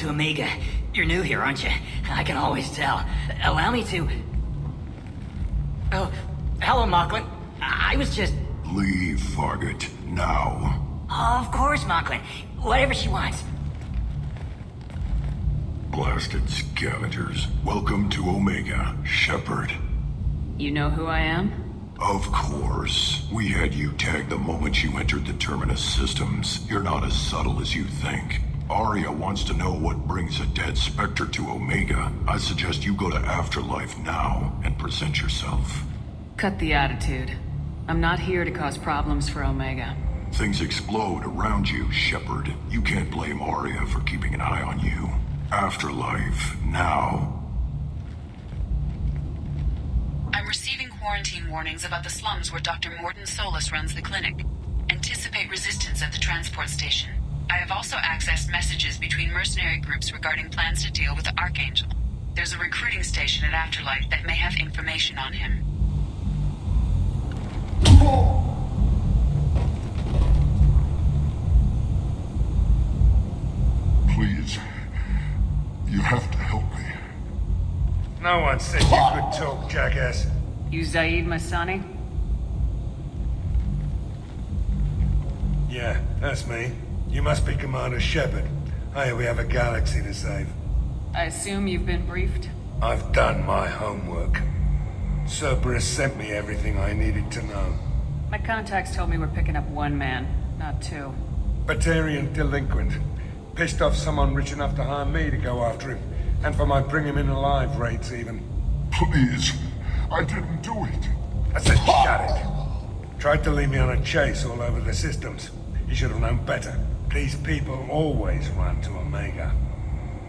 to Omega. You're new here, aren't you? I can always tell. Allow me to... Oh, hello, Mocklin. I was just... Leave, Fargate, now. Of course, Mocklin. Whatever she wants. Blasted scavengers. Welcome to Omega, Shepard. You know who I am? Of course. We had you tagged the moment you entered the Terminus systems. You're not as subtle as you think. Arya wants to know what brings a dead Spectre to Omega. I suggest you go to Afterlife now and present yourself. Cut the attitude. I'm not here to cause problems for Omega. Things explode around you, Shepard. You can't blame Arya for keeping an eye on you. Afterlife, now. I'm receiving quarantine warnings about the slums where Dr. Mordin Solus runs the clinic. Anticipate resistance at the transport station. I have also accessed messages between mercenary groups regarding plans to deal with the Archangel. There's a recruiting station at Afterlife that may have information on him. Please, you have to help me. No one said you could talk, jackass. You Zaid Masani? Yeah, that's me. You must be Commander Shepard. Hey, we have a galaxy to save. I assume you've been briefed? I've done my homework. Cerberus sent me everything I needed to know. My contacts told me we're picking up one man, not two. Batarian delinquent. Pissed off someone rich enough to hire me to go after him. And for my bring him in alive rates even. Please, I didn't do it. I said shut it. Tried to lead me on a chase all over the systems. You should have known better. These people always run to Omega.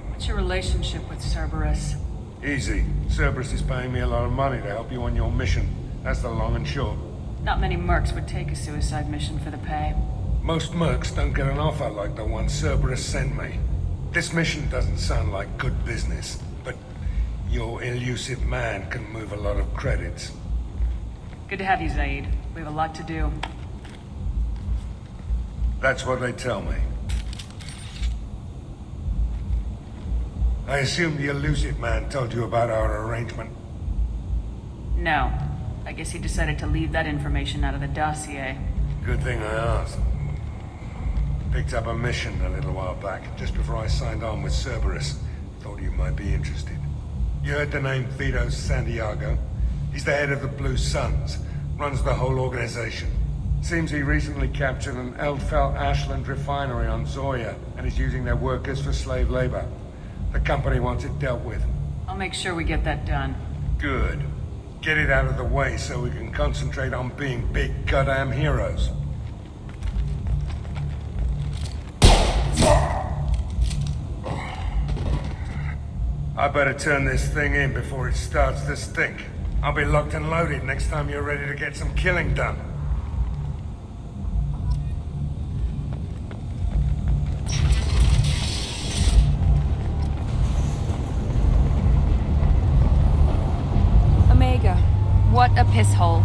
What's your relationship with Cerberus? Easy. Cerberus is paying me a lot of money to help you on your mission. That's the long and short. Not many mercs would take a suicide mission for the pay. Most mercs don't get an offer like the one Cerberus sent me. This mission doesn't sound like good business, but your elusive man can move a lot of credits. Good to have you, Zaid. We have a lot to do. That's what they tell me. I assume the elusive man told you about our arrangement. No. I guess he decided to leave that information out of the dossier. Good thing I asked. Picked up a mission a little while back, just before I signed on with Cerberus. Thought you might be interested. You heard the name Vito Santiago? He's the head of the Blue Suns, runs the whole organization. Seems he recently captured an Eldfell Ashland refinery on Zoya, and is using their workers for slave labor. The company wants it dealt with. I'll make sure we get that done. Good. Get it out of the way so we can concentrate on being big goddamn heroes. I better turn this thing in before it starts to stink. I'll be locked and loaded next time you're ready to get some killing done. Omega. What a piss hole.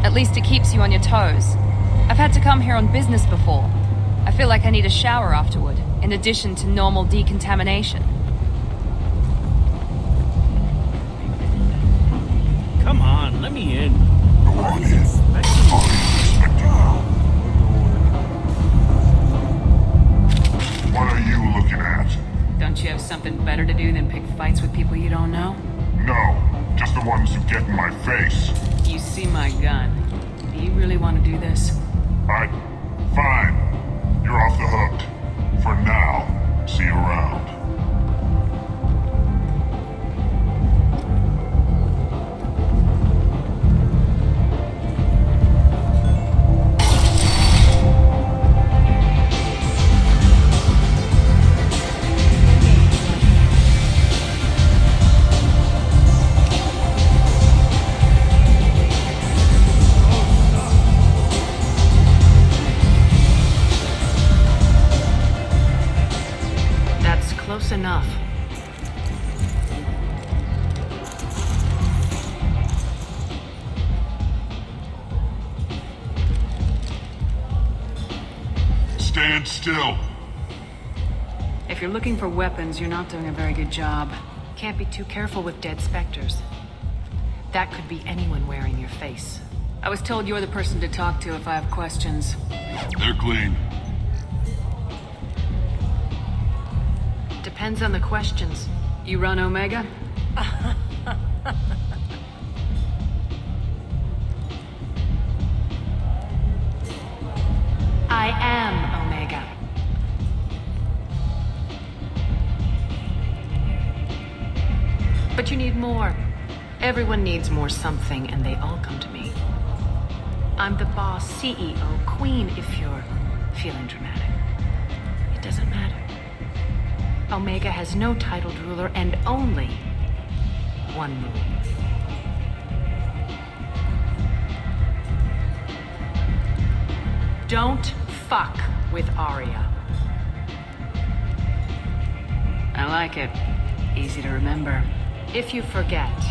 At least it keeps you on your toes. I've had to come here on business before. I feel like I need a shower afterward, in addition to normal decontamination. Come on, let me in. Go on in. What are you looking at? Don't you have something better to do than pick fights with people you don't know? No, just the ones who get in my face. You see my gun. Do you really want to do this? Fine. You're off the hook. For now. See you around. Enough. Stand still. If you're looking for weapons, you're not doing a very good job. Can't be too careful with dead specters. That could be anyone wearing your face. I was told you're the person to talk to if I have questions. They're clean. Depends on the questions. You run Omega? I am Omega. But you need more. Everyone needs more something, and they all come to me. I'm the boss, CEO, queen, if you're feeling dramatic. It doesn't matter. Omega has no titled ruler and only one rule. Don't fuck with Arya. I like it. Easy to remember. If you forget,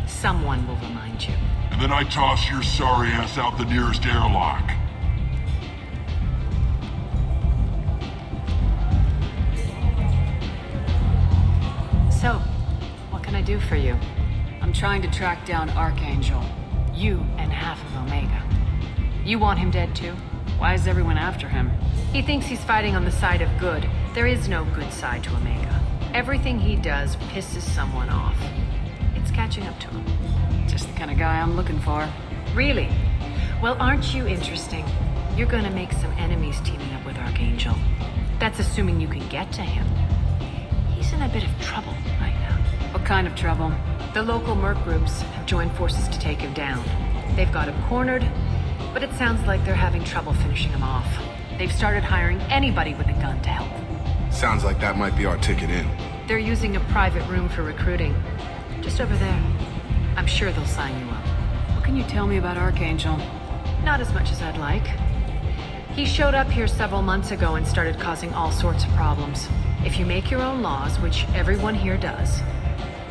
someone will remind you. And then I toss your sorry ass out the nearest airlock. So, what can I do for you? I'm trying to track down Archangel. You and half of Omega. You want him dead too? Why is everyone after him? He thinks he's fighting on the side of good. There is no good side to Omega. Everything he does pisses someone off. It's catching up to him. Just the kind of guy I'm looking for. Really? Well, aren't you interesting? You're gonna make some enemies teaming up with Archangel. That's assuming you can get to him. He's in a bit of trouble right now. What kind of trouble? The local merc groups have joined forces to take him down. They've got him cornered, but it sounds like they're having trouble finishing him off. They've started hiring anybody with a gun to help. Sounds like that might be our ticket in. They're using a private room for recruiting. Just over there. I'm sure they'll sign you up. What can you tell me about Archangel? Not as much as I'd like. He showed up here several months ago and started causing all sorts of problems. If you make your own laws, which everyone here does,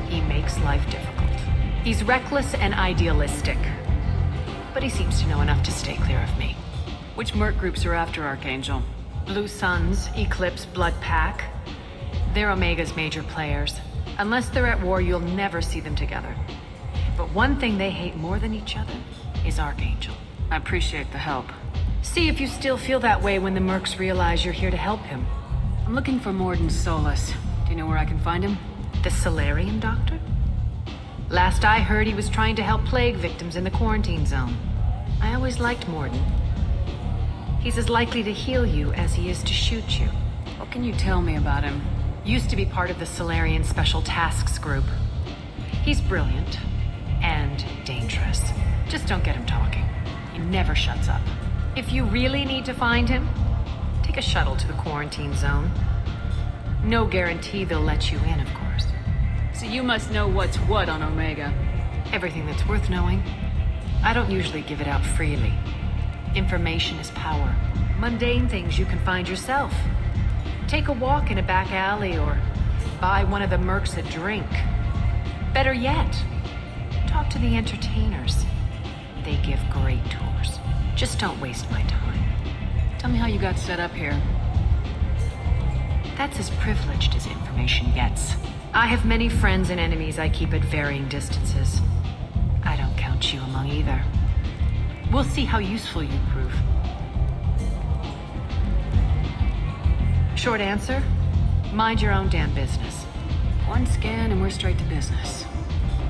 he makes life difficult. He's reckless and idealistic. But he seems to know enough to stay clear of me. Which merc groups are after Archangel? Blue Suns, Eclipse, Blood Pack. They're Omega's major players. Unless they're at war, you'll never see them together. But one thing they hate more than each other is Archangel. I appreciate the help. See if you still feel that way when the mercs realize you're here to help him. I'm looking for Morden Solus. Do you know where I can find him? The Solarian doctor? Last I heard, he was trying to help plague victims in the quarantine zone. I always liked Morden. He's as likely to heal you as he is to shoot you. What can you tell me about him? Used to be part of the Solarian Special Tasks Group. He's brilliant and dangerous. Just don't get him talking. He never shuts up. If you really need to find him, take a shuttle to the quarantine zone. No guarantee they'll let you in, of course. So you must know what's what on Omega. Everything that's worth knowing. I don't usually give it out freely. Information is power. Mundane things you can find yourself. Take a walk in a back alley or buy one of the mercs a drink. Better yet, talk to the entertainers. They give great tours. Just don't waste my time. Tell me how you got set up here. That's as privileged as information gets. I have many friends and enemies I keep at varying distances. I don't count you among either. We'll see how useful you prove. Short answer, mind your own damn business. One scan and we're straight to business.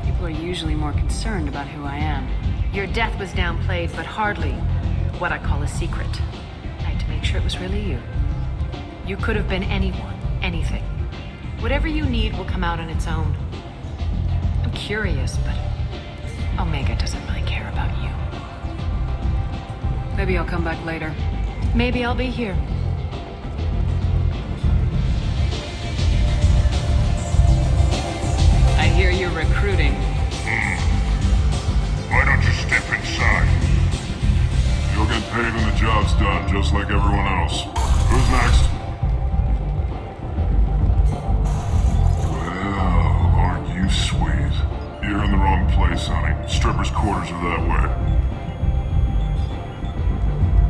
People are usually more concerned about who I am. Your death was downplayed, but hardly what I call a secret. I had to make sure it was really you. You could have been anyone, anything. Whatever you need will come out on its own. I'm curious, but Omega doesn't really care about you. Maybe I'll come back later. Maybe I'll be here. I hear you're recruiting. Why don't you step inside? You'll get paid when the job's done, just like everyone else. Who's next? Well, aren't you sweet? You're in the wrong place, honey. Strippers' quarters are that way.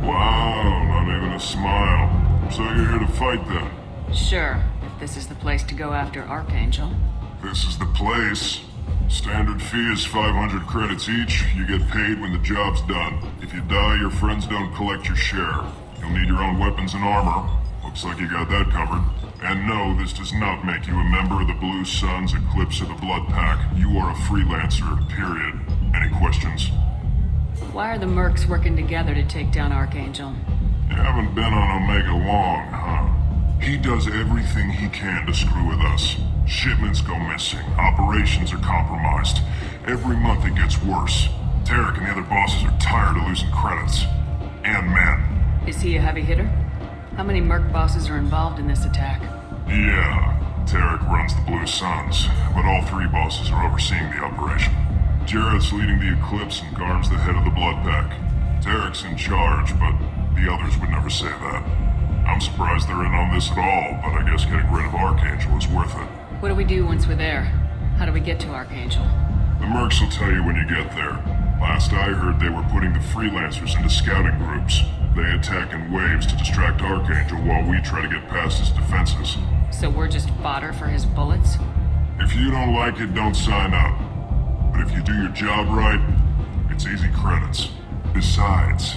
Wow, not even a smile. So you're here to fight then? Sure. this is the place to go after Archangel. This is the place. Standard fee is 500 credits each. You get paid when the job's done. If you die, your friends don't collect your share. You'll need your own weapons and armor. Looks like you got that covered. And no, this does not make you a member of the Blue Suns, Eclipse, or the Blood Pack. You are a freelancer, period. Any questions? Why are the mercs working together to take down Archangel? You haven't been on Omega long, huh? He does everything he can to screw with us. Shipments go missing. Operations are compromised. Every month it gets worse. Tarek and the other bosses are tired of losing credits. And men. Is he a heavy hitter? How many merc bosses are involved in this attack? Yeah, Tarek runs the Blue Suns, but all three bosses are overseeing the operation. Jarrett's leading the Eclipse and Garm's the head of the Blood Pack. Tarek's in charge, but the others would never say that. I'm surprised they're in on this at all, but I guess getting rid of Archangel is worth it. What do we do once we're there? How do we get to Archangel? The mercs will tell you when you get there. Last I heard, they were putting the freelancers into scouting groups. They attack in waves to distract Archangel while we try to get past his defenses. So we're just fodder for his bullets? If you don't like it, don't sign up. But if you do your job right, it's easy credits. Besides,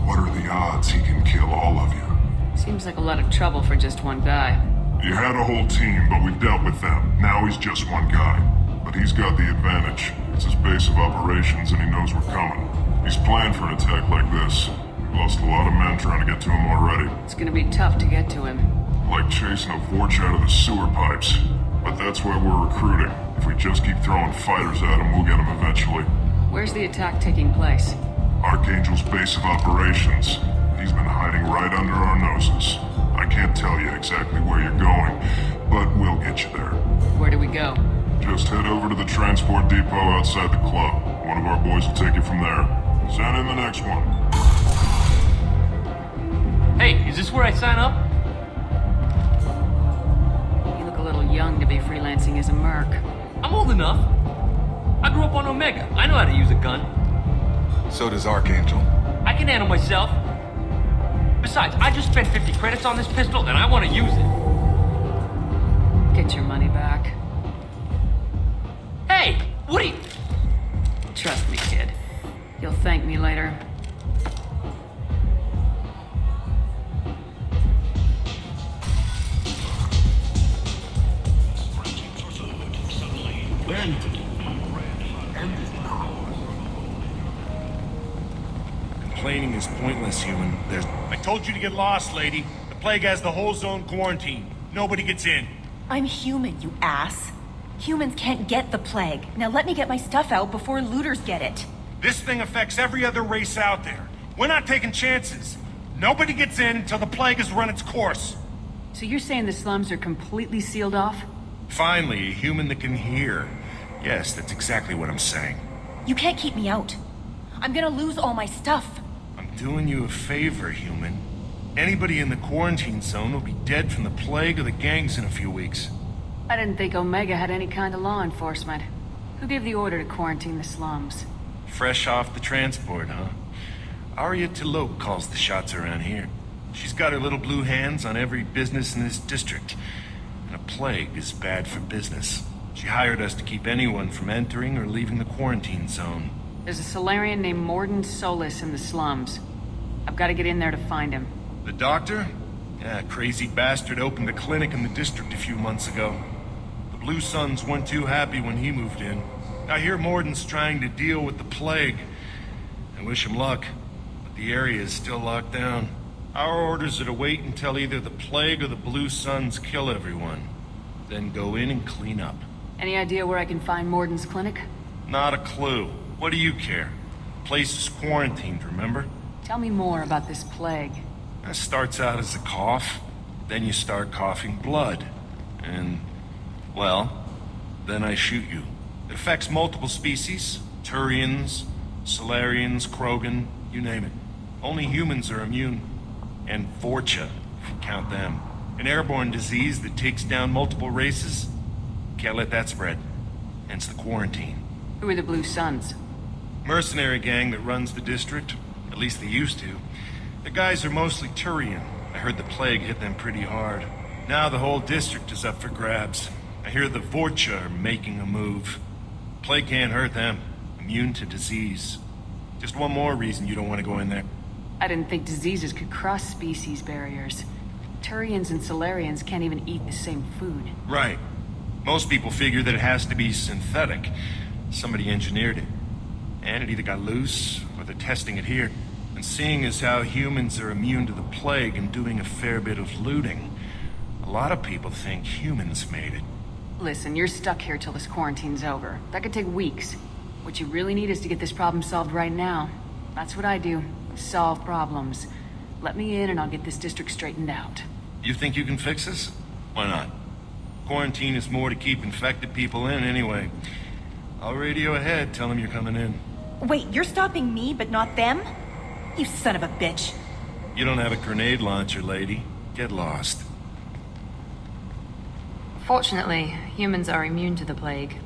what are the odds he can kill all of you? Seems like a lot of trouble for just one guy. You had a whole team, but we've dealt with them. Now he's just one guy. But he's got the advantage. It's his base of operations and he knows we're coming. He's planned for an attack like this. We've lost a lot of men trying to get to him already. It's gonna be tough to get to him. Like chasing a Vorch out of the sewer pipes. But that's why we're recruiting. If we just keep throwing fighters at him, we'll get him eventually. Where's the attack taking place? Archangel's base of operations. He's been hiding right under our noses. I can't tell you exactly where you're going, but we'll get you there. Where do we go? Just head over to the transport depot outside the club. One of our boys will take you from there. Send in the next one. Hey, is this where I sign up? You look a little young to be freelancing as a merc. I'm old enough. I grew up on Omega. I know how to use a gun. So does Archangel. I can handle myself. Besides, I just spent 50 credits on this pistol and I want to use it. Get your money back. Hey, what are you... Trust me, kid. You'll thank me later. Complaining is pointless, human. I told you to get lost, lady. The plague has the whole zone quarantined. Nobody gets in. I'm human, you ass. Humans can't get the plague. Now let me get my stuff out before looters get it. This thing affects every other race out there. We're not taking chances. Nobody gets in until the plague has run its course. So you're saying the slums are completely sealed off? Finally, a human that can hear. Yes, that's exactly what I'm saying. You can't keep me out. I'm gonna lose all my stuff. I'm doing you a favor, human. Anybody in the quarantine zone will be dead from the plague or the gangs in a few weeks. I didn't think Omega had any kind of law enforcement. Who gave the order to quarantine the slums? Fresh off the transport, huh? Arya Tilok calls the shots around here. She's got her little blue hands on every business in this district. And a plague is bad for business. She hired us to keep anyone from entering or leaving the quarantine zone. There's a Solarian named Morden Solis in the slums. I've got to get in there to find him. The doctor? Yeah, crazy bastard opened a clinic in the district a few months ago. The Blue Suns weren't too happy when he moved in. I hear Morden's trying to deal with the plague. I wish him luck, but the area is still locked down. Our orders are to wait until either the plague or the Blue Suns kill everyone. Then go in and clean up. Any idea where I can find Morden's clinic? Not a clue. What do you care? The place is quarantined, remember? Tell me more about this plague. That starts out as a cough, then you start coughing blood. And, well, then I shoot you. It affects multiple species. Turians, Solarians, Krogan, you name it. Only humans are immune. And Vorcha, if you count them. An airborne disease that takes down multiple races. Can't let that spread. Hence the quarantine. Who are the Blue Suns? Mercenary gang that runs the district. At least they used to. The guys are mostly Turian. I heard the plague hit them pretty hard. Now the whole district is up for grabs. I hear the Vorcha are making a move. Plague can't hurt them. Immune to disease. Just one more reason you don't want to go in there. I didn't think diseases could cross species barriers. Turians and Solarians can't even eat the same food. Right. Most people figure that it has to be synthetic. Somebody engineered it. And it either got loose, or they're testing it here. And seeing as how humans are immune to the plague and doing a fair bit of looting, a lot of people think humans made it. Listen, you're stuck here till this quarantine's over. That could take weeks. What you really need is to get this problem solved right now. That's what I do. Solve problems. Let me in and I'll get this district straightened out. You think you can fix this? Why not? Quarantine is more to keep infected people in anyway. I'll radio ahead, tell them you're coming in. Wait, you're stopping me, but not them? You son of a bitch. You don't have a grenade launcher, lady. Get lost. Fortunately, humans are immune to the plague.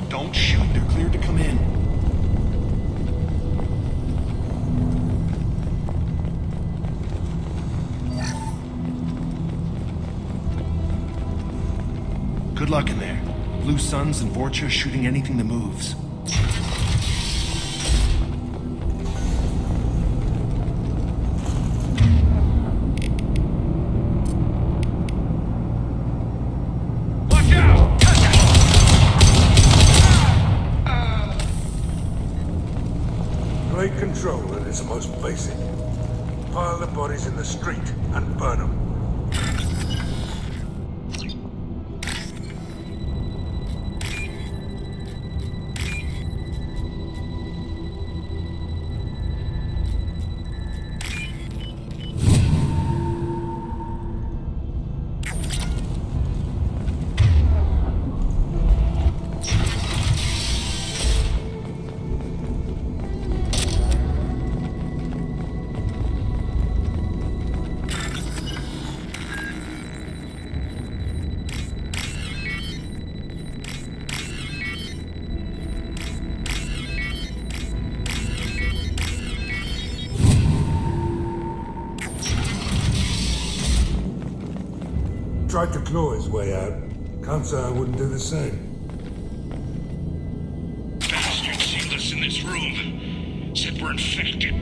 Don't shoot, they're cleared to come in. Good luck in there. Blue Suns and Vorcha shooting anything that moves. Plague control at its most basic. Pile the bodies in the street and burn them. Tried to claw his way out. Can't say I wouldn't do the same. Bastard sealed us in this room. Said we're infected.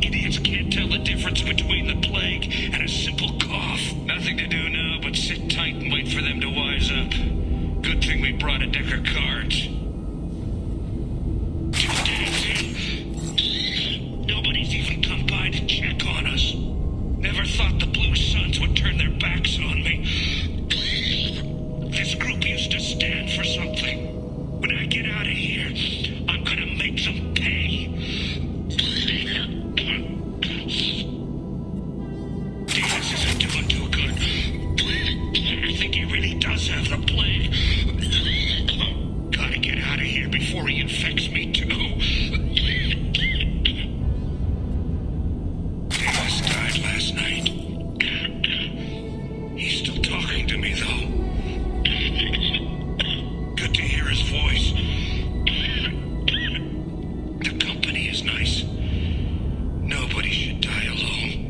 Idiots can't tell the difference between the plague and a simple cough. Nothing to do now but sit tight and wait for them to wise up. Good thing we brought a deck of cards. 2 days in. Nobody's even come by to check on us. Never thought the Blue Suns would turn their backs on me. This group used to stand for something. When I get out of here, I'm gonna make them pay. This isn't doing too good. I think he really does have the plague. Gotta get out of here before he infects me too. Dennis died last night. He's still talking to me, though. Good to hear his voice. The company is nice. Nobody should die alone.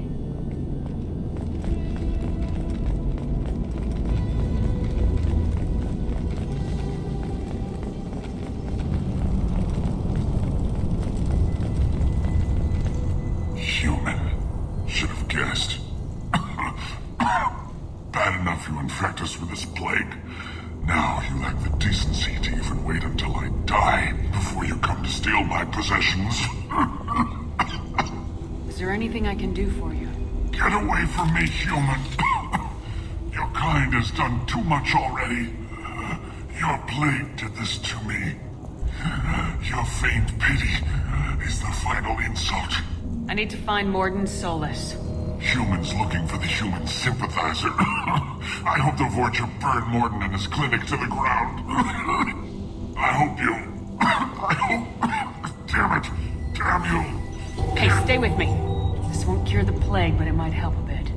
Human. Should have guessed. Bad enough you infect us with this plague. Now you lack the decency to even wait until I die before you come to steal my possessions. Is there anything I can do for you? Get away from me, human. Your kind has done too much already. Your plague did this to me. Your faint pity is the final insult. I need to find Morden Solus. Humans looking for the human sympathizer. I hope the Vorcha burned Morton and his clinic to the ground. I hope. Damn it. Damn you. Hey, stay with me. This won't cure the plague, but it might help a bit.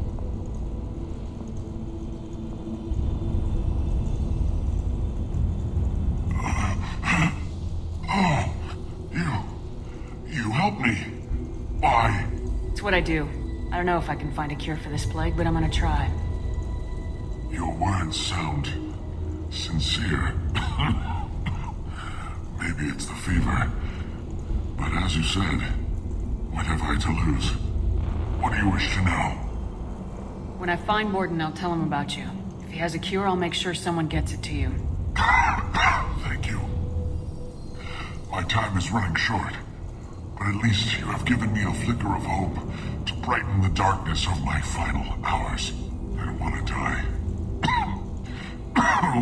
You helped me. Why? It's what I do. I don't know if I can find a cure for this plague, but I'm gonna try. Your words sound sincere. Maybe it's the fever. But as you said, what have I to lose? What do you wish to know? When I find Morton, I'll tell him about you. If he has a cure, I'll make sure someone gets it to you. Thank you. My time is running short, but at least you have given me a flicker of hope to brighten the darkness of my final hours. I don't want to die.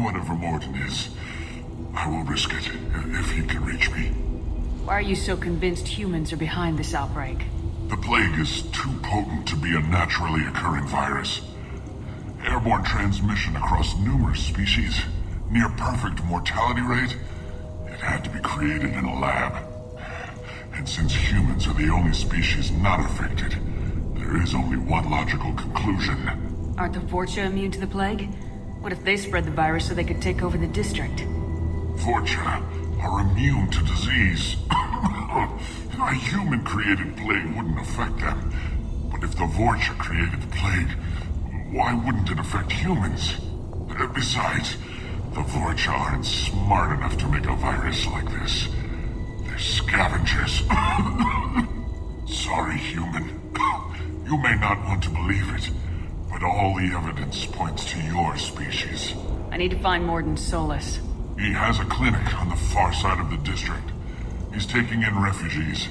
Whatever Morton is, I will risk it if he can reach me. Why are you so convinced humans are behind this outbreak? The plague is too potent to be a naturally occurring virus. Airborne transmission across numerous species, near perfect mortality rate. It had to be created in a lab. And since humans are the only species not affected, there is only one logical conclusion. Aren't the Vorcha immune to the plague? What if they spread the virus so they could take over the district? Vorcha are immune to disease. A human-created plague wouldn't affect them. But if the Vorcha created the plague, why wouldn't it affect humans? Besides, the Vorcha aren't smart enough to make a virus like this. They're scavengers. Sorry, human. You may not want to believe it, but all the evidence points to your species. I need to find Morton Solus. He has a clinic on the far side of the district. He's taking in refugees,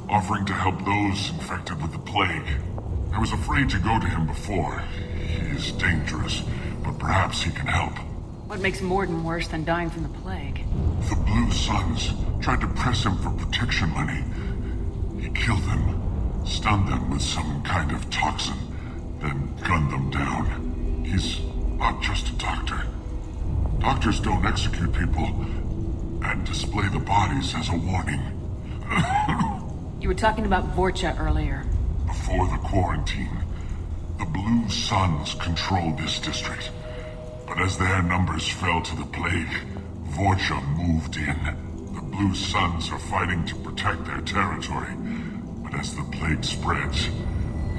offering to help those infected with the plague. I was afraid to go to him before. He is dangerous, but perhaps he can help. What makes Morton worse than dying from the plague? The Blue Suns tried to press him for protection money. He killed them, stunned them with some kind of toxin, then gunned them down. He's not just a doctor. Doctors don't execute people and display the bodies as a warning. You were talking about Vorcha earlier. Before the quarantine, the Blue Suns controlled this district. But as their numbers fell to the plague, Vorcha moved in. The Blue Suns are fighting to protect their territory. But as the plague spreads,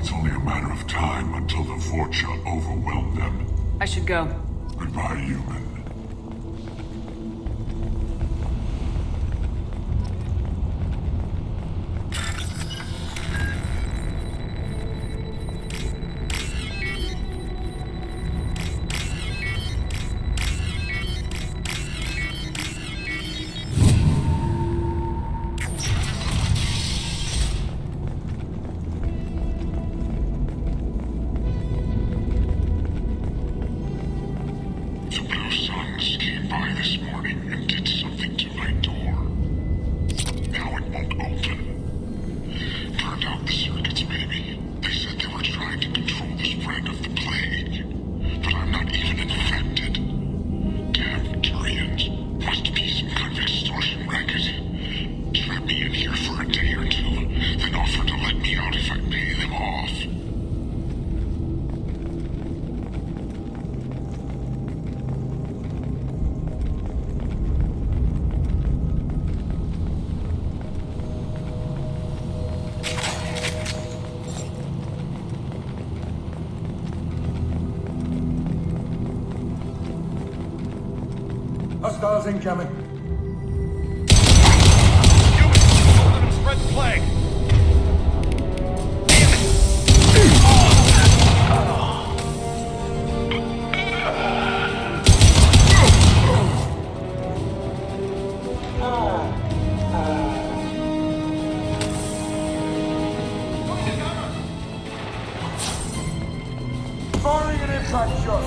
it's only a matter of time until the Vorcha overwhelm them. I should go. Goodbye, human. Hostiles incoming. Humans, don't let them spread the plague. Firing an impact shot.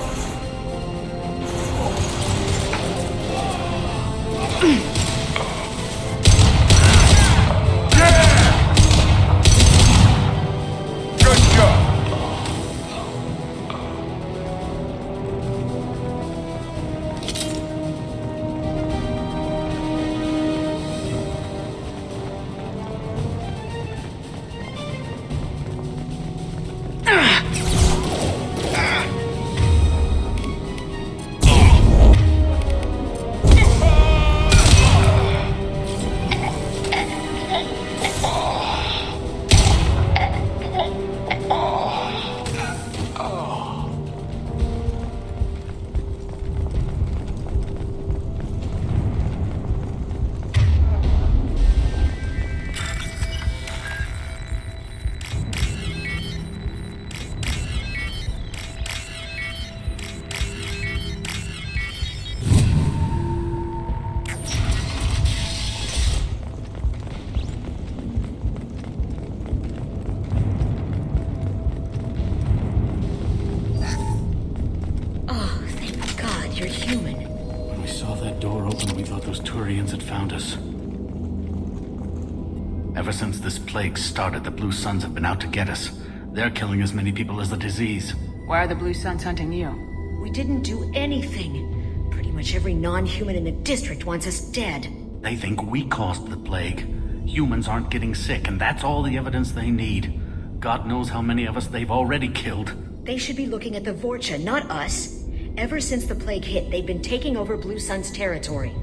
Ever since this plague started, the Blue Suns have been out to get us. They're killing as many people as the disease. Why are the Blue Suns hunting you? We didn't do anything. Pretty much every non-human in the district wants us dead. They think we caused the plague. Humans aren't getting sick, and that's all the evidence they need. God knows how many of us they've already killed. They should be looking at the Vorcha, not us. Ever since the plague hit, they've been taking over Blue Sun's territory.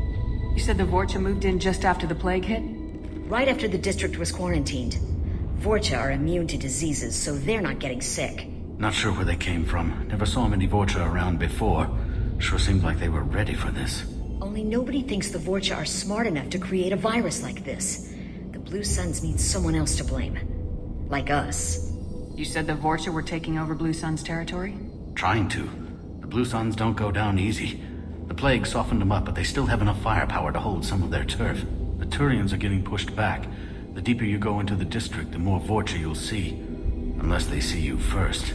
You said the Vorcha moved in just after the plague hit? Right after the district was quarantined. Vorcha are immune to diseases, so they're not getting sick. Not sure where they came from. Never saw many Vorcha around before. Sure seemed like they were ready for this. Only nobody thinks the Vorcha are smart enough to create a virus like this. The Blue Suns need someone else to blame. Like us. You said the Vorcha were taking over Blue Sun's territory? Trying to. The Blue Suns don't go down easy. The plague softened them up, but they still have enough firepower to hold some of their turf. The Turians are getting pushed back. The deeper you go into the district, the more Vorcha you'll see. Unless they see you first.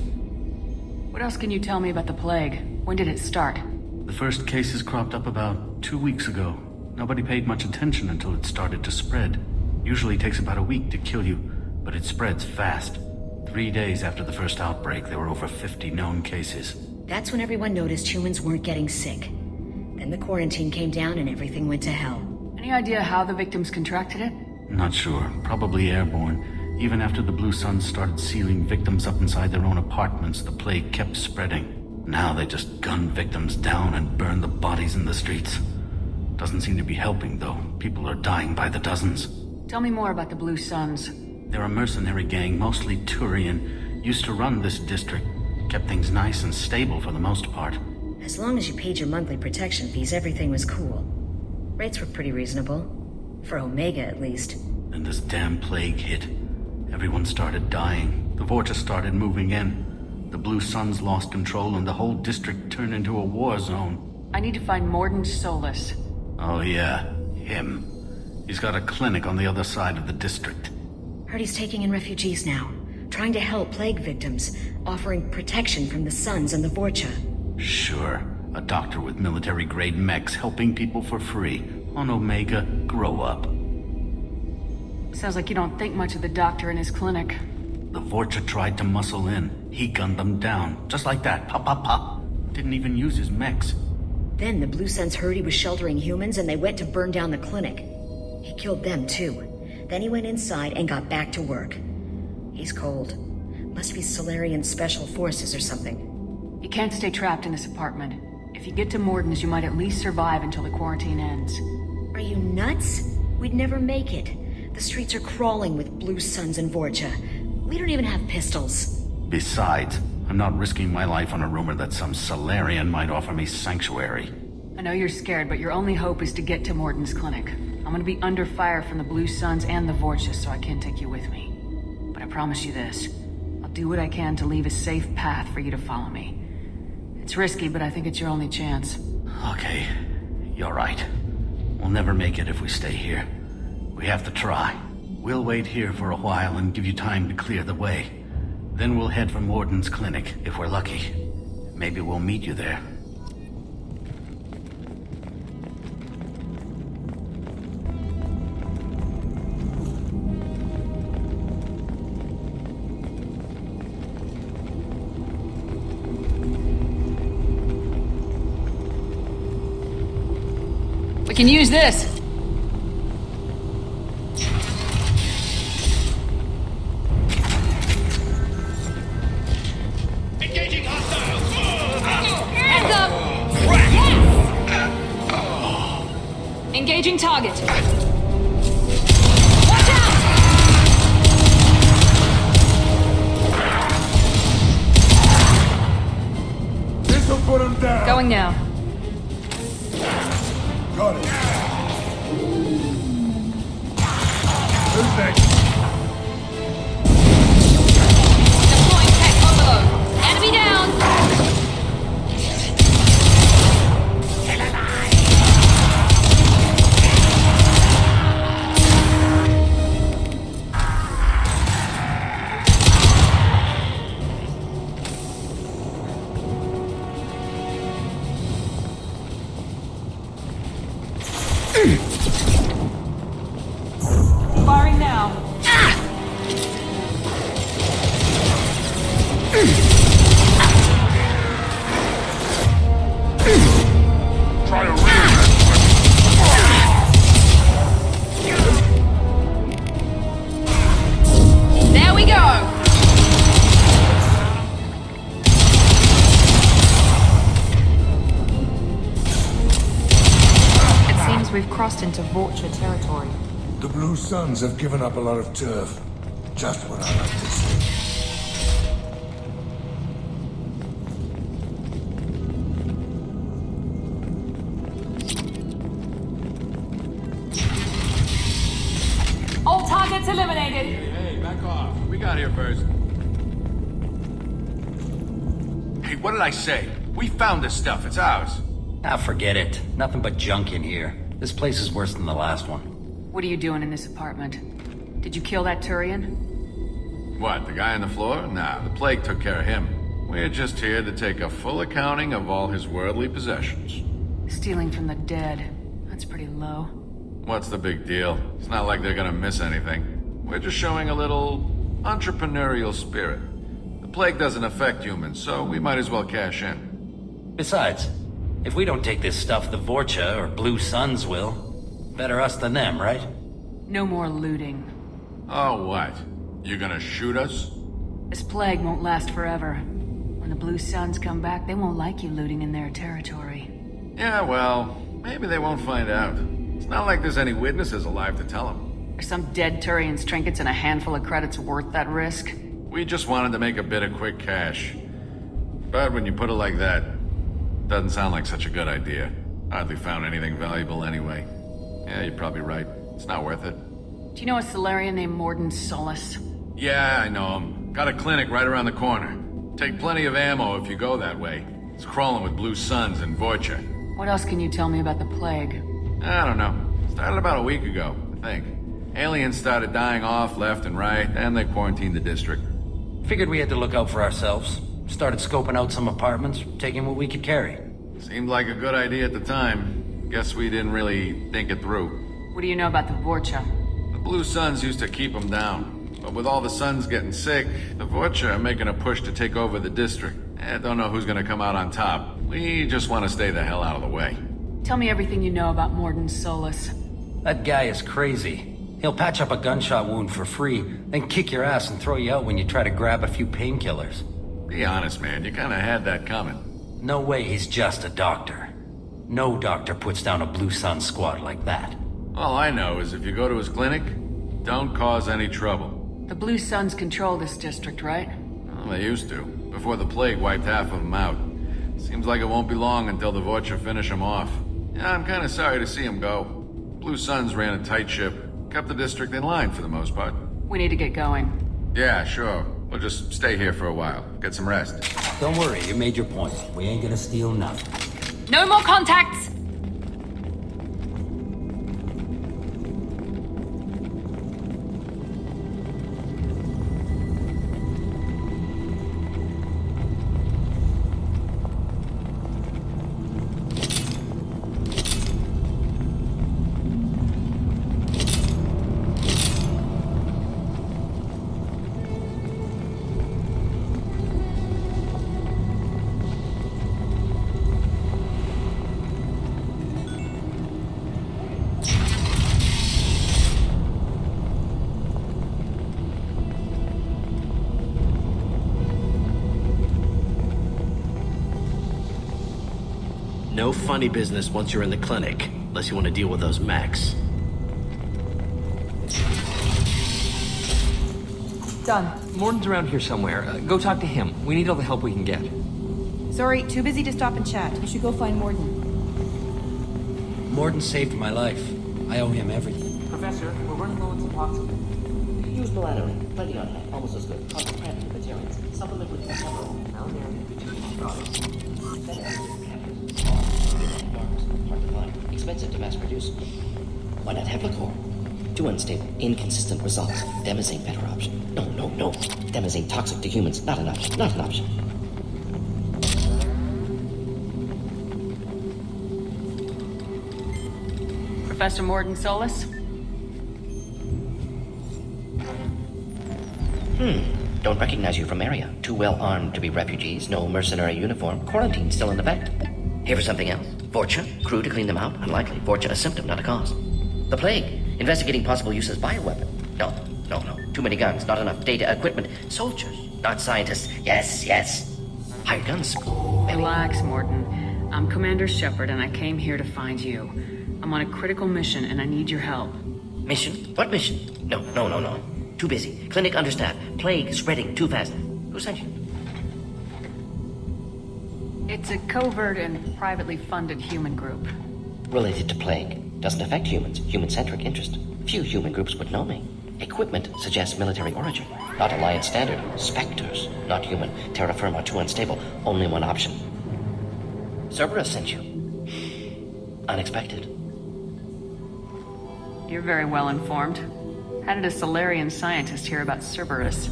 What else can you tell me about the plague? When did it start? The first cases cropped up about 2 weeks ago. Nobody paid much attention until it started to spread. Usually takes about a week to kill you, but it spreads fast. 3 days after the first outbreak, there were over 50 known cases. That's when everyone noticed humans weren't getting sick. Then the quarantine came down and everything went to hell. Any idea how the victims contracted it? Not sure. Probably airborne. Even after the Blue Suns started sealing victims up inside their own apartments, the plague kept spreading. Now they just gun victims down and burn the bodies in the streets. Doesn't seem to be helping, though. People are dying by the dozens. Tell me more about the Blue Suns. They're a mercenary gang, mostly Turian. Used to run this district. Kept things nice and stable for the most part. As long as you paid your monthly protection fees, everything was cool. Rates were pretty reasonable. For Omega, at least. Then this damn plague hit. Everyone started dying. The Vorcha started moving in. The Blue Suns lost control and the whole district turned into a war zone. I need to find Morden Solus. Oh yeah, him. He's got a clinic on the other side of the district. Heard he's taking in refugees now. Trying to help plague victims. Offering protection from the Suns and the Vorcha. Sure. A doctor with military-grade mechs helping people for free. On Omega, grow up. Sounds like you don't think much of the doctor and his clinic. The Vorcha tried to muscle in. He gunned them down. Just like that. Pop, pop, pop. Didn't even use his mechs. Then the Blue Suns heard he was sheltering humans and they went to burn down the clinic. He killed them too. Then he went inside and got back to work. He's cold. Must be Solarian Special Forces or something. You can't stay trapped in this apartment. If you get to Morden's, you might at least survive until the quarantine ends. Are you nuts? We'd never make it. The streets are crawling with Blue Suns and Vorcha. We don't even have pistols. Besides, I'm not risking my life on a rumor that some Solarian might offer me sanctuary. I know you're scared, but your only hope is to get to Morden's clinic. I'm gonna be under fire from the Blue Suns and the Vorcha, so I can't take you with me. But I promise you this. I'll do what I can to leave a safe path for you to follow me. It's risky, but I think it's your only chance. Okay, you're right. We'll never make it if we stay here. We have to try. We'll wait here for a while and give you time to clear the way. Then we'll head for Morden's clinic, if we're lucky. Maybe we'll meet you there. We can use this! Engaging hostiles! Hands up! Engaging target. Watch out! This'll put him down! Going now. Got it. Who's next? Deploying tech overload. Enemy down! Firing now. crossed into Vulture territory. The Blue Suns have given up a lot of turf. Just what I like to see. All targets eliminated! Hey, back off. We got here first. Hey, what did I say? We found this stuff. It's ours. Ah, forget it. Nothing but junk in here. This place is worse than the last one. What are you doing in this apartment? Did you kill that Turian? What, the guy on the floor? Nah, the plague took care of him. We're just here to take a full accounting of all his worldly possessions. Stealing from the dead. That's pretty low. What's the big deal? It's not like they're gonna miss anything. We're just showing a little entrepreneurial spirit. The plague doesn't affect humans, so we might as well cash in. Besides, if we don't take this stuff, the Vorcha or Blue Suns will. Better us than them, right? No more looting. Oh, what? You gonna shoot us? This plague won't last forever. When the Blue Suns come back, they won't like you looting in their territory. Yeah, well, maybe they won't find out. It's not like there's any witnesses alive to tell them. Are some dead Turian's trinkets and a handful of credits worth that risk? We just wanted to make a bit of quick cash. But when you put it like that, doesn't sound like such a good idea. Hardly found anything valuable anyway. Yeah, you're probably right. It's not worth it. Do you know a Solarian named Morden Solus? Yeah, I know him. Got a clinic right around the corner. Take plenty of ammo if you go that way. It's crawling with Blue Suns and Vorcha. What else can you tell me about the plague? I don't know. Started about a week ago, I think. Aliens started dying off left and right, and they quarantined the district. Figured we had to look out for ourselves. Started scoping out some apartments, taking what we could carry. Seemed like a good idea at the time. Guess we didn't really think it through. What do you know about the Vorcha? The Blue Suns used to keep them down. But with all the Suns getting sick, the Vorcha are making a push to take over the district. Don't know who's gonna come out on top. We just want to stay the hell out of the way. Tell me everything you know about Morden Solus. That guy is crazy. He'll patch up a gunshot wound for free, then kick your ass and throw you out when you try to grab a few painkillers. Be honest, man. You kinda had that coming. No way he's just a doctor. No doctor puts down a Blue Sun squad like that. All I know is if you go to his clinic, don't cause any trouble. The Blue Suns control this district, right? Well, they used to, before the plague wiped half of them out. Seems like it won't be long until the Vorcha finish them off. Yeah, I'm kinda sorry to see them go. Blue Suns ran a tight ship, kept the district in line for the most part. We need to get going. Yeah, sure. We'll just stay here for a while. Get some rest. Don't worry, you made your point. We ain't gonna steal nothing. No more contacts! No funny business once you're in the clinic, unless you want to deal with those mechs. Done. Morden's around here somewhere. Go talk to him. We need all the help we can get. Sorry, too busy to stop and chat. You should go find Morden. Morden saved my life. I owe him everything. Professor, we're running low on supplies. Use melatonin. Plenty on hand. Almost as good. Concentrated materials. Supplement with several malnourished nutritional products. Hard to find. Expensive to mass produce. Why not have liquor? Too unstable. Inconsistent results. Demazine better option. No. Demazine toxic to humans. Not an option. Not an option. Professor Morden Solus? Don't recognize you from area. Too well armed to be refugees. No mercenary uniform. Quarantine still in effect. Here for something else? Vorcha? Crew to clean them out? Unlikely. Vorcha a symptom, not a cause. The plague. Investigating possible use as bioweapon. No. Too many guns. Not enough data, equipment. Soldiers, not scientists. Yes. Hired guns. Maybe. Relax, Morden. I'm Commander Shepard, and I came here to find you. I'm I'm on a critical mission and I need your help. Mission? What mission? No. Too busy. Clinic understaffed. Plague spreading too fast. Who sent you? It's a covert and privately funded human group. Related to plague. Doesn't affect humans. Human-centric interest. Few human groups would know me. Equipment suggests military origin. Not Alliance standard. Spectres. Not human. Terra firma too unstable. Only one option. Cerberus sent you. Unexpected. You're very well informed. How did a Solarian scientist hear about Cerberus?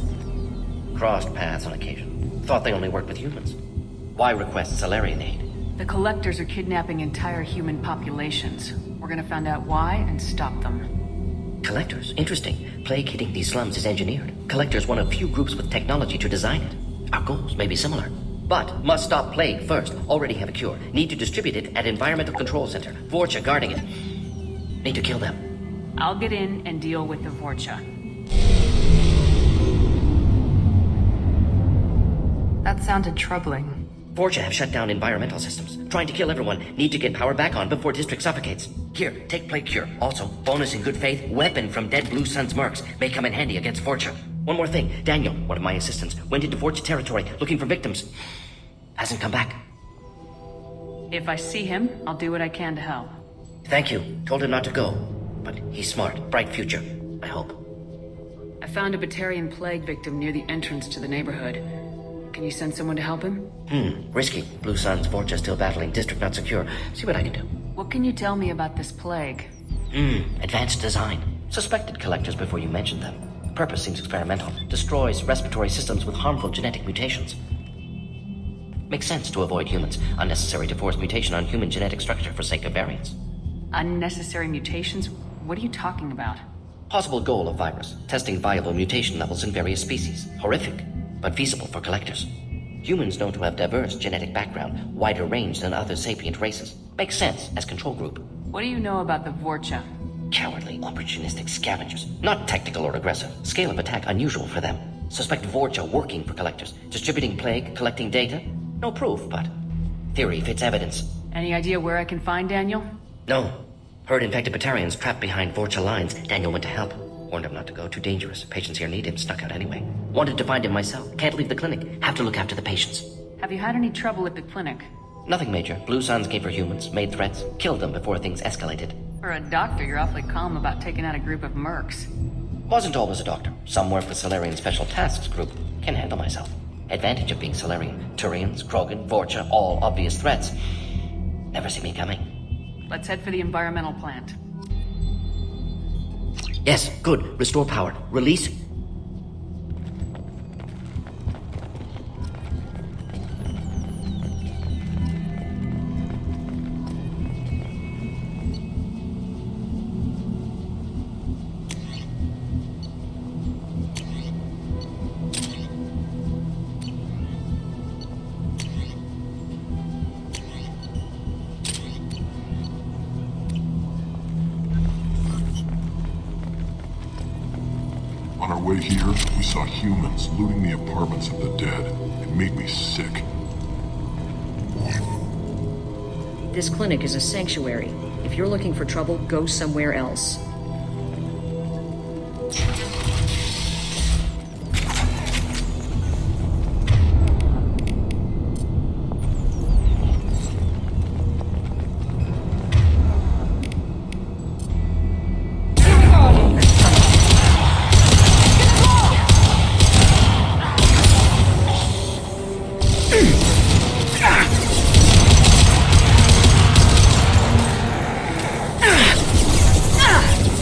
Crossed paths on occasion. Thought they only worked with humans. Why request Solarian aid? The Collectors are kidnapping entire human populations. We're gonna find out why and stop them. Collectors? Interesting. Plague hitting these slums is engineered. Collectors one of few groups with technology to design it. Our goals may be similar. But must stop plague first. Already have a cure. Need to distribute it at Environmental Control Center. Vorcha guarding it. Need to kill them. I'll get in and deal with the Vorcha. That sounded troubling. Vorcha have shut down environmental systems. Trying to kill everyone. Need to get power back on before district suffocates. Here, take plague cure. Also, bonus in good faith, weapon from dead Blue Sun's mercs. May come in handy against Vorcha. One more thing. Daniel, one of my assistants, went into Vorcha territory looking for victims. Hasn't come back. If I see him, I'll do what I can to help. Thank you. Told him not to go. But he's smart. Bright future. I hope. I found a Batarian plague victim near the entrance to the neighborhood. Can you send someone to help him? Risky. Blue Sun's Vorcha still battling. District not secure. See what I can do. What can you tell me about this plague? Advanced design. Suspected collectors before you mentioned them. Purpose seems experimental. Destroys respiratory systems with harmful genetic mutations. Makes sense to avoid humans. Unnecessary to force mutation on human genetic structure for sake of variants. Unnecessary mutations? What are you talking about? Possible goal of virus. Testing viable mutation levels in various species. Horrific, but feasible for collectors. Humans known to have diverse genetic background, wider range than other sapient races. Makes sense as control group. What do you know about the Vorcha? Cowardly, opportunistic scavengers. Not tactical or aggressive. Scale of attack unusual for them. Suspect Vorcha working for collectors. Distributing plague, collecting data. No proof, but theory fits evidence. Any idea where I can find Daniel? No. Heard infected Batarians trapped behind Vorcha lines. Daniel went to help. Warned him not to go. Too dangerous. Patients here need him. Snuck out anyway. Wanted to find him myself. Can't leave the clinic. Have to look after the patients. Have you had any trouble at the clinic? Nothing major. Blue Suns came for humans. Made threats. Killed them before things escalated. For a doctor, you're awfully calm about taking out a group of mercs. Wasn't always a doctor. Some work with Solarian Special Tasks Group. Can handle myself. Advantage of being Solarian. Turians, Krogan, Vorcha, all obvious threats. Never see me coming. Let's head for the environmental plant. Yes, good. Restore power. Release. On our way here, we saw humans looting the apartments of the dead. It made me sick. This clinic is a sanctuary. If you're looking for trouble, go somewhere else.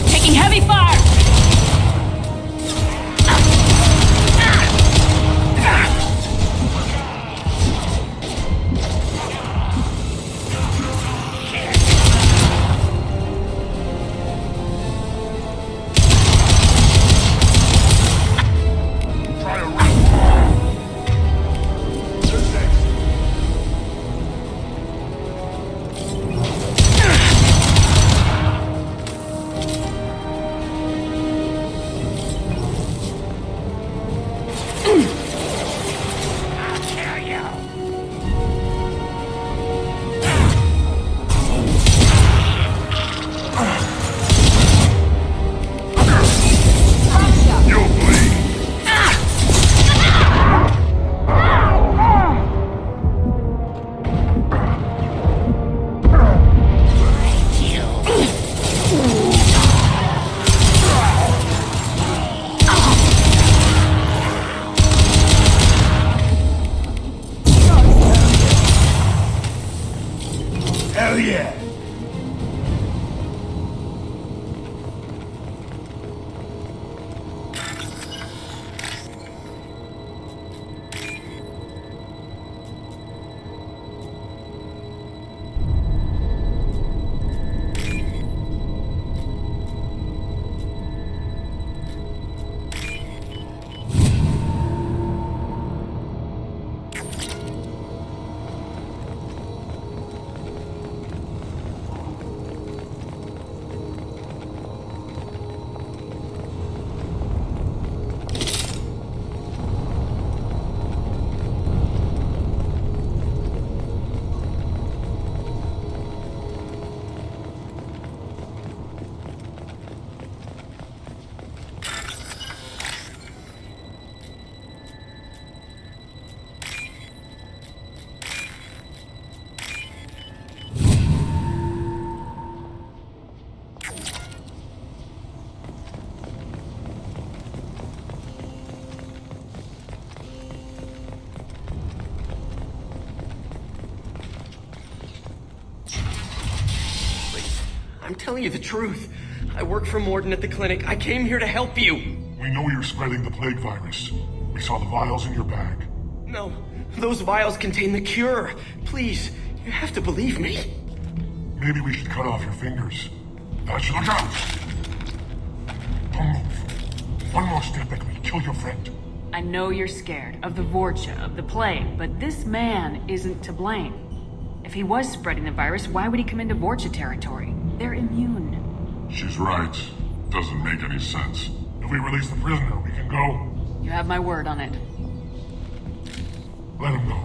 Taking heavy fire! telling you the truth. I work for Morden at the clinic. I came here to help you. We know you're spreading the plague virus. We saw the vials in your bag. No, those vials contain the cure. Please, you have to believe me. Maybe we should cut off your fingers. That should look out! Don't move. One more step and we kill your friend. I know you're scared of the Vorcha, of the plague, but this man isn't to blame. If he was spreading the virus, why would he come into Vorcha territory? They're immune. She's right. Doesn't make any sense. If we release the prisoner, we can go. You have my word on it. Let him go.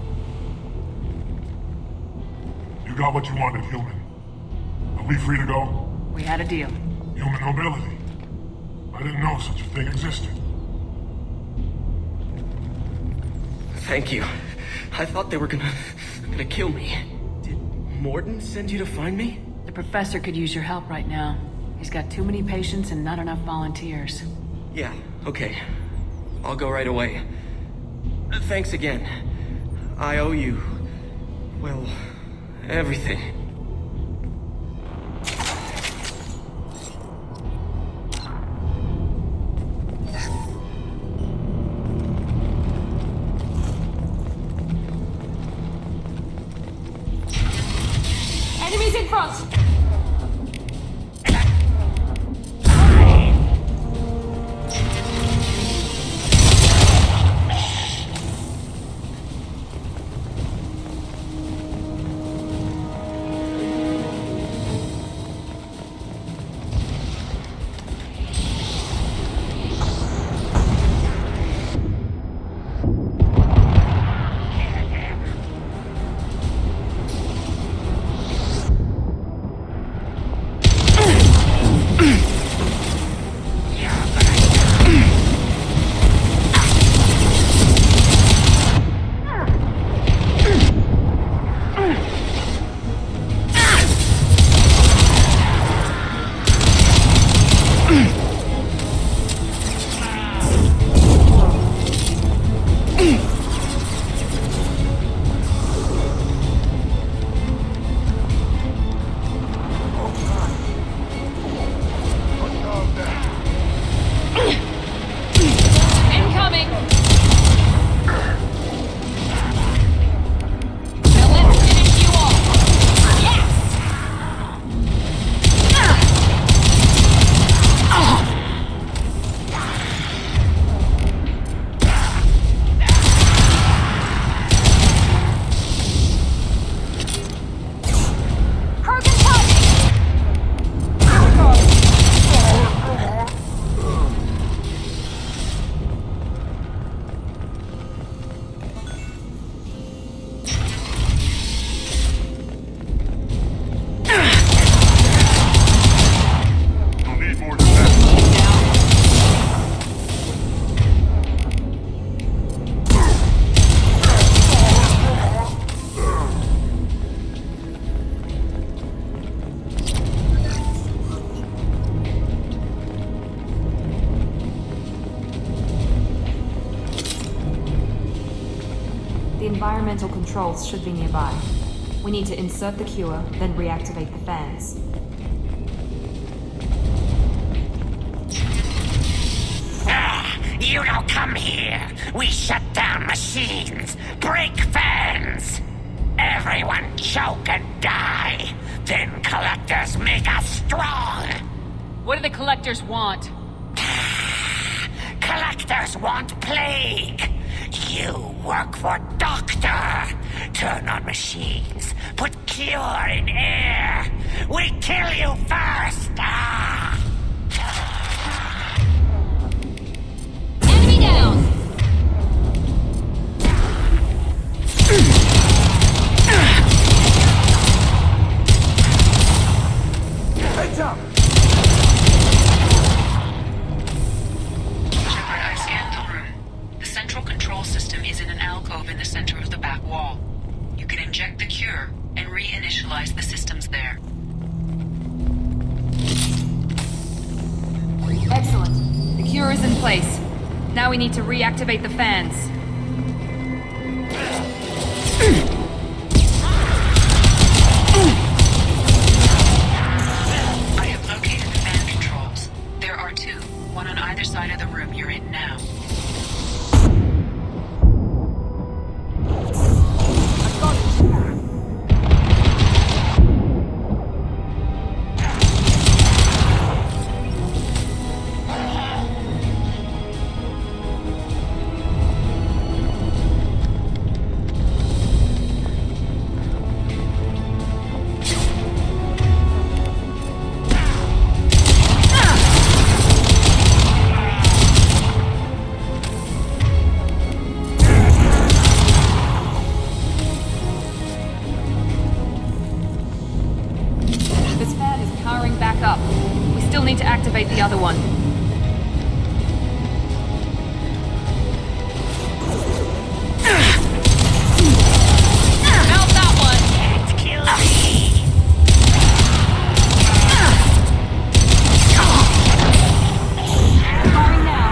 You got what you wanted, human. Are we free to go? We had a deal. Human mobility. I didn't know such a thing existed. Thank you. I thought they were gonna kill me. Did Morden send you to find me? The professor could use your help right now. He's got too many patients and not enough volunteers. Yeah, okay. I'll go right away. Thanks again. I owe you, well, everything. Enemies in front! The environmental controls should be nearby. We need to insert the cure, then reactivate the fans. You don't come here. We shut down machines, break fans. Everyone choke and die. Then collectors make us strong. What do the collectors want? Collectors want plague. You work for Doctor. Turn on machines. Put cure in air. We kill you first. Enemy down! Heads up! Shepard, I scanned the room. The central control system is in an alcove in the center of the back wall. You can inject the cure and reinitialize the systems there. Excellent. The cure is in place. Now we need to reactivate the fans. I have either side of the room you're in now. Activate the other one. Mount that one! Can't kill me! Firing now.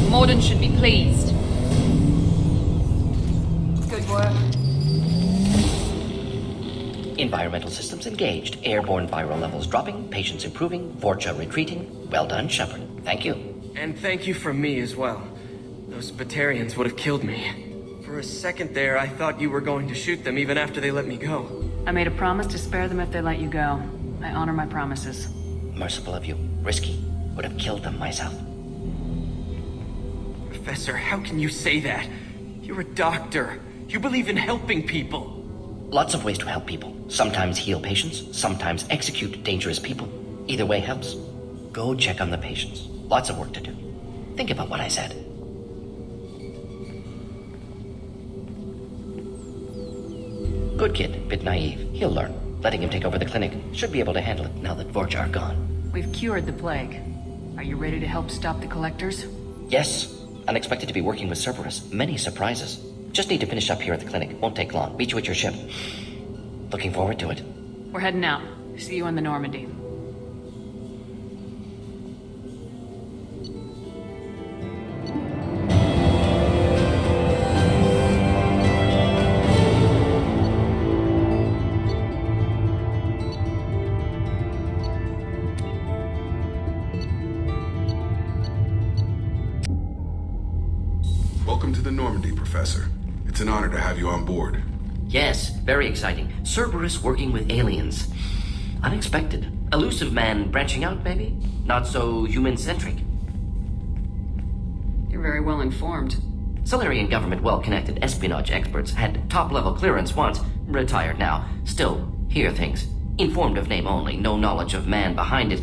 Morden should be pleased. Good work. Environmental systems engaged. Airborne viral levels dropping. Patients improving. Vorcha retreating. Well done, Shepard. Thank you. And thank you from me as well. Those Batarians would have killed me. For a second there, I thought you were going to shoot them even after they let me go. I made a promise to spare them if they let you go. I honor my promises. Merciful of you. Risky. Would have killed them myself. Professor, how can you say that? You're a doctor. You believe in helping people. Lots of ways to help people. Sometimes heal patients, sometimes execute dangerous people. Either way helps. Go check on the patients. Lots of work to do. Think about what I said. Good kid, bit naive. He'll learn. Letting him take over the clinic. Should be able to handle it now that Vorcha are gone. We've cured the plague. Are you ready to help stop the collectors? Yes. Unexpected to be working with Cerberus. Many surprises. Just need to finish up here at the clinic. Won't take long. Meet you at your ship. Looking forward to it. We're heading out. See you in the Normandy. Welcome to the Normandy, Professor. It's an honor to have you on board. Yes, very exciting. Cerberus working with aliens. Unexpected. Elusive man branching out, maybe? Not so human-centric. You're very well informed. Solarian government well-connected espionage experts had top-level clearance once. Retired now. Still, hear things. Informed of name only, no knowledge of man behind it.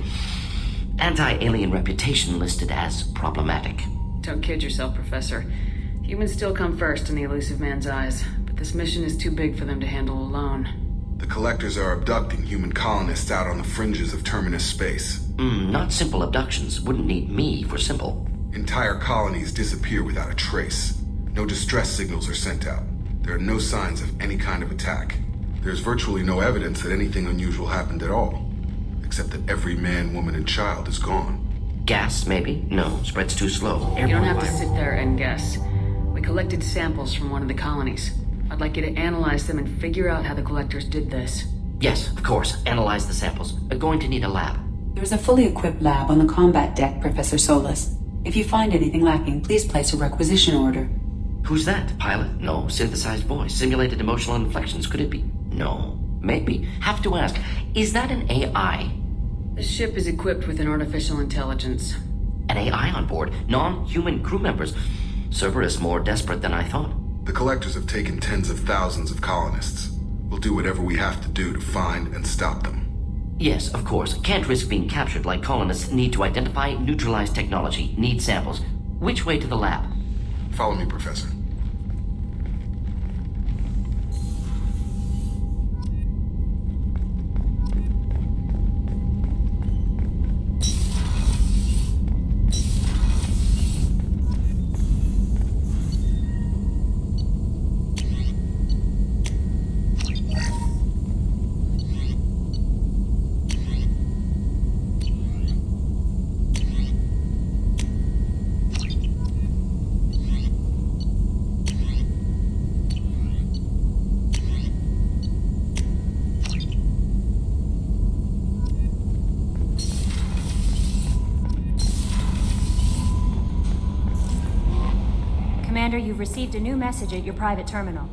Anti-alien reputation listed as problematic. Don't kid yourself, Professor. Humans still come first in the elusive man's eyes, but this mission is too big for them to handle alone. The Collectors are abducting human colonists out on the fringes of Terminus space. Not simple abductions. Wouldn't need me for simple. Entire colonies disappear without a trace. No distress signals are sent out. There are no signs of any kind of attack. There's virtually no evidence that anything unusual happened at all. except that every man, woman, and child is gone. Gas, maybe? No, spreads too slow. You don't have to sit there and guess. We collected samples from one of the colonies. I'd like you to analyze them and figure out how the collectors did this. Yes, of course. Analyze the samples. We're going to need a lab. There's a fully equipped lab on the combat deck, Professor Solis. If you find anything lacking, please place a requisition order. Who's that? Pilot? No. Synthesized voice. Simulated emotional inflections. Could it be? No. Maybe. Have to ask. Is that an AI? The ship is equipped with an artificial intelligence. An AI on board? Non-human crew members? Cerberus more desperate than I thought. The collectors have taken tens of thousands of colonists. We'll do whatever we have to do to find and stop them. Yes, of course. Can't risk being captured like colonists. Need to identify, neutralize technology. Need samples. Which way to the lab? Follow me, Professor. Commander, you've received a new message at your private terminal.